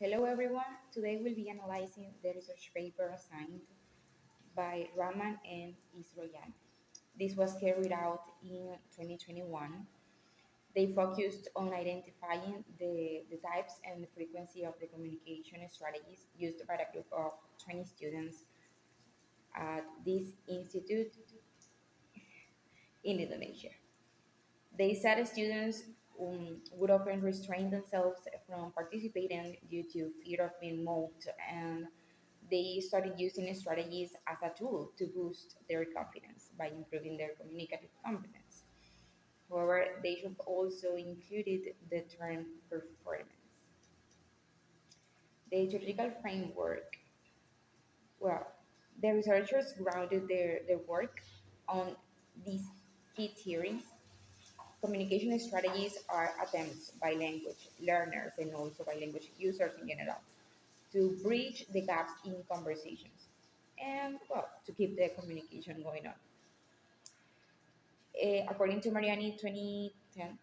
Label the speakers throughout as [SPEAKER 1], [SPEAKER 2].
[SPEAKER 1] Hello everyone, today we'll be analyzing the research paper assigned by Rahman and Isroyana. This was carried out in 2021. They focused on identifying the types and the frequency of the communication strategies used by a group of 20 students at this institute in Indonesia. They said students would often restrain themselves from participating due to fear of being mocked, and they started using strategies as a tool to boost their confidence by improving their communicative competence. However, they should also include the term performance. The theoretical framework. Well, the researchers grounded their work on these key theories. Communication strategies are attempts by language learners and also by language users in general to bridge the gaps in conversations and, well, to keep the communication going on. According to Mariani 2010,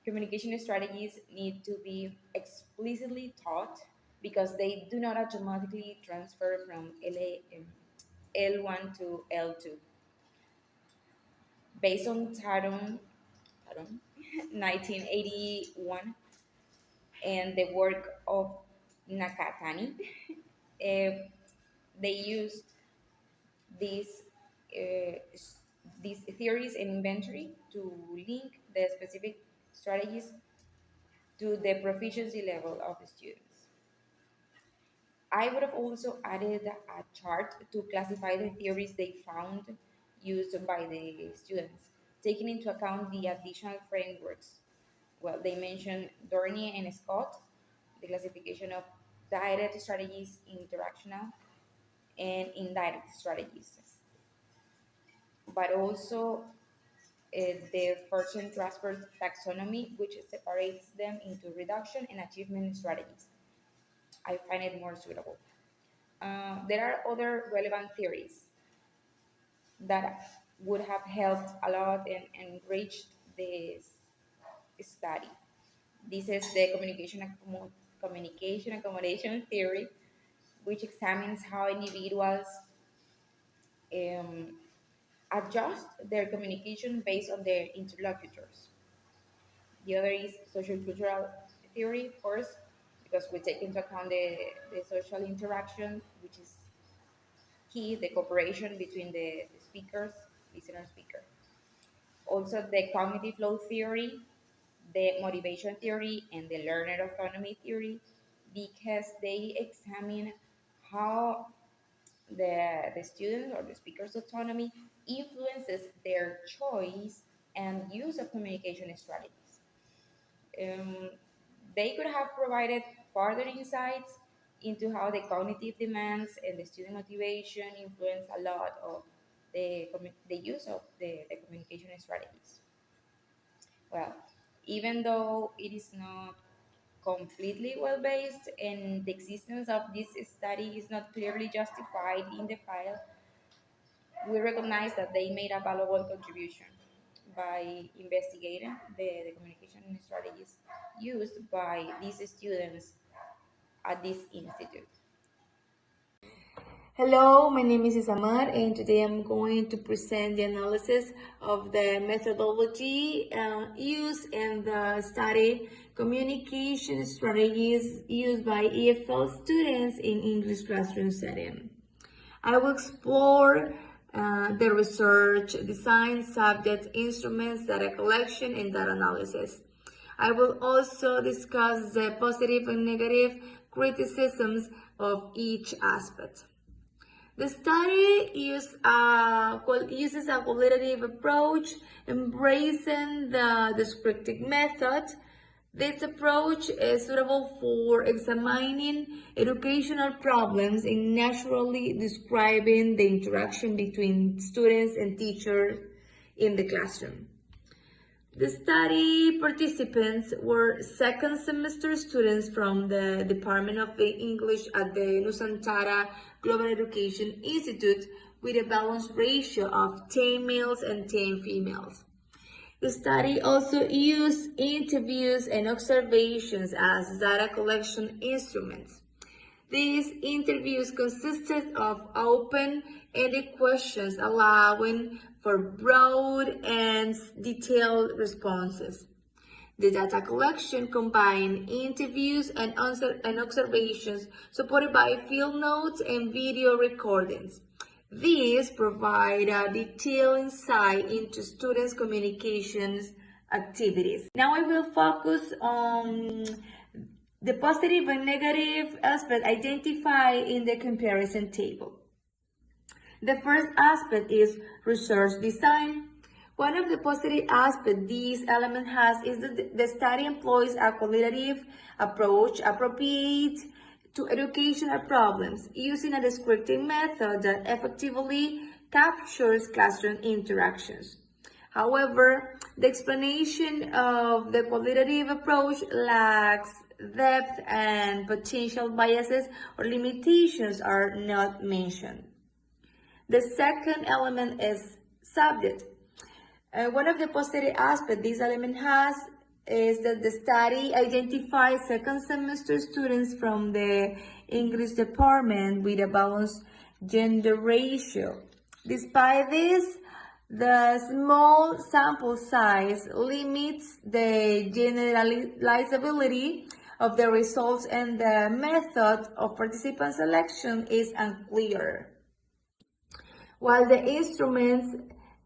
[SPEAKER 1] communication strategies need to be explicitly taught because they do not automatically transfer from L1 to L2. Based on Tarum 1981 and the work of Nakatani, they used these uh, these theories and inventory to link the specific strategies to the proficiency level of the students. I would have also added a chart to classify the theories they found used by the students, taking into account the additional frameworks. Well, they mentioned Dornier and Scott, the classification of direct strategies, interactional, and indirect strategies, but also the Fortune Transport taxonomy, which separates them into reduction and achievement strategies. I find it more suitable. There are other relevant theories that would have helped a lot and enriched this study. This is the communication accommodation theory, which examines how individuals um, adjust their communication based on their interlocutors. The other is social cultural theory, of course, because we take into account the social interaction, which is key, the cooperation between the speakers, listener speaker. Also, the cognitive flow theory, the motivation theory, and the learner autonomy theory, because they examine how the student or the speaker's autonomy influences their choice and use of communication strategies. Um, they could have provided further insights into how the cognitive demands and the student motivation influence a lot of the use of the communication strategies. Well, even though it is not completely well based and the existence of this study is not clearly justified in the file, we recognize that they made a valuable contribution by investigating the communication strategies used by these students at this institute.
[SPEAKER 2] Hello, my name is Ysamar, and today I'm going to present the analysis of the methodology used in the study communication strategies used by EFL students in English classroom setting. I will explore the research, design, subjects, instruments, data collection, and data analysis. I will also discuss the positive and negative criticisms of each aspect. The study uses a qualitative approach, embracing the descriptive method. This approach is suitable for examining educational problems and naturally describing the interaction between students and teachers in the classroom. The study participants were second semester students from the Department of English at the Nusantara Global Education Institute with a balanced ratio of 10 males and 10 females. The study also used interviews and observations as data collection instruments. These interviews consisted of open-ended questions allowing for broad and detailed responses. The data collection combined interviews and observations supported by field notes and video recordings. These provide a detailed insight into students' communications activities. Now I will focus on the positive and negative aspect identified in the comparison table. The first aspect is research design. One of the positive aspects this element has is that the study employs a qualitative approach appropriate to educational problems using a descriptive method that effectively captures classroom interactions. However, the explanation of the qualitative approach lacks depth and potential biases or limitations are not mentioned. The second element is subject. One of the positive aspects this element has is that the study identifies second semester students from the English department with a balanced gender ratio. Despite this, the small sample size limits the generalizability of the results and the method of participant selection is unclear. While the instruments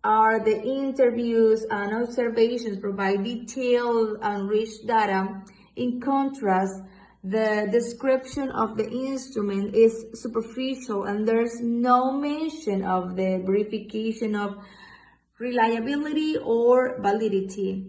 [SPEAKER 2] are the interviews and observations provide detailed and rich data, in contrast, the description of the instrument is superficial and there's no mention of the verification of reliability or validity.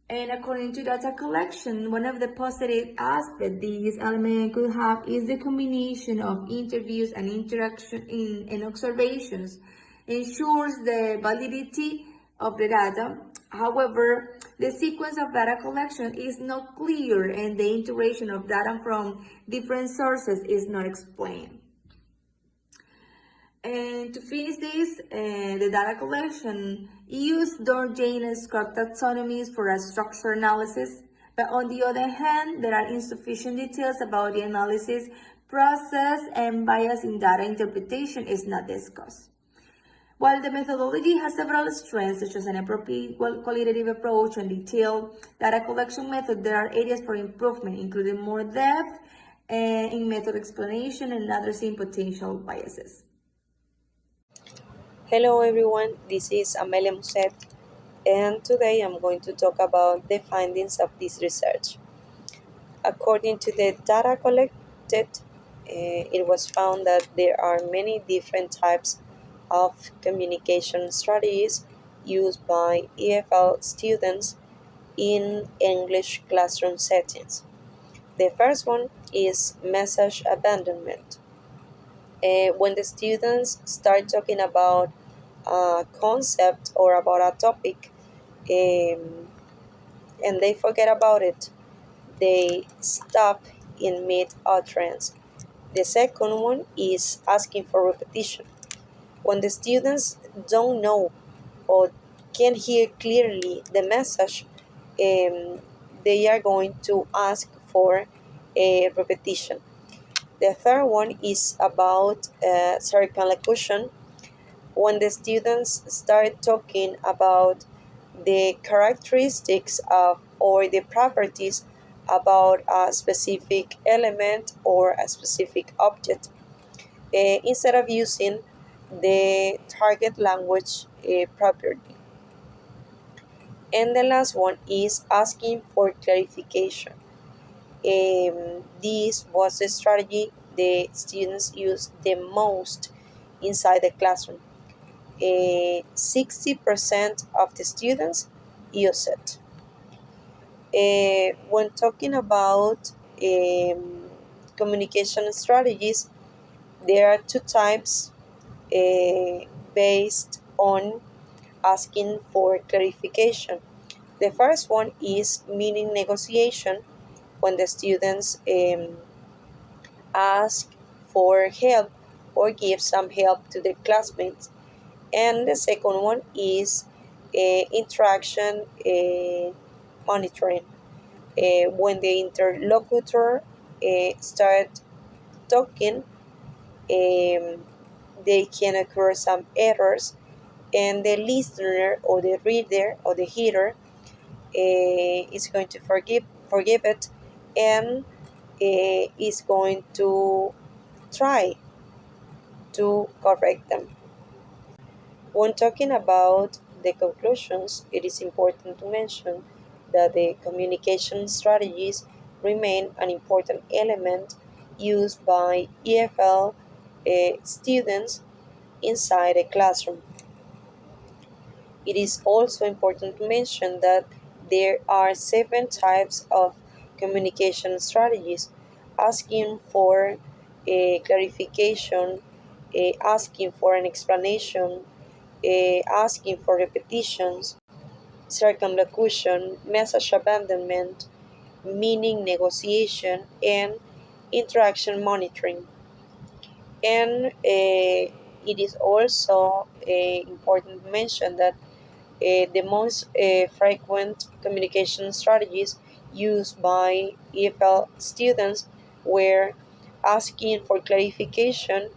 [SPEAKER 2] And according to data collection, one of the positive aspects this element could have is the combination of interviews and interaction and observations ensures the validity of the data. However, the sequence of data collection is not clear and the integration of data from different sources is not explained. And to finish this, the data collection used Durkheim and Scott taxonomies for a structure analysis, but on the other hand, there are insufficient details about the analysis process and bias in data interpretation is not discussed. While the methodology has several strengths, such as an appropriate qualitative approach and detailed data collection method, there are areas for improvement, including more depth in method explanation and addressing potential biases.
[SPEAKER 3] Hello everyone, this is Amelia Musset, and today I'm going to talk about the findings of this research. According to the data collected, it was found that there are many different types of communication strategies used by EFL students in English classroom settings. The first one is message abandonment. When the students start talking about a concept or about a topic and they forget about it, they stop in mid utterance. The second one is asking for repetition. When the students don't know or can't hear clearly the message, they are going to ask for a repetition. The third one is about circumlocution. When the students start talking about the characteristics of or the properties about a specific element or a specific object, instead of using the target language properly. And the last one is asking for clarification. This was the strategy the students used the most inside the classroom. 60% of the students use it. When talking about communication strategies, there are two types based on asking for clarification. The first one is meaning negotiation, when the students ask for help or give some help to their classmates. And the second one is interaction monitoring. When the interlocutor start talking, they can occur some errors, and the listener or the reader or the hearer is going to forgive it, and is going to try to correct them. When talking about the conclusions, it is important to mention that the communication strategies remain an important element used by EFL students inside a classroom. It is also important to mention that there are 7 types of communication strategies: asking for a clarification, asking for an explanation, asking for repetitions, circumlocution, message abandonment, meaning negotiation, and interaction monitoring. And it is also important to mention that the most frequent communication strategies used by EFL students were asking for clarification,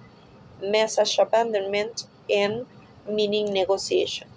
[SPEAKER 3] message abandonment, and meaning negotiation.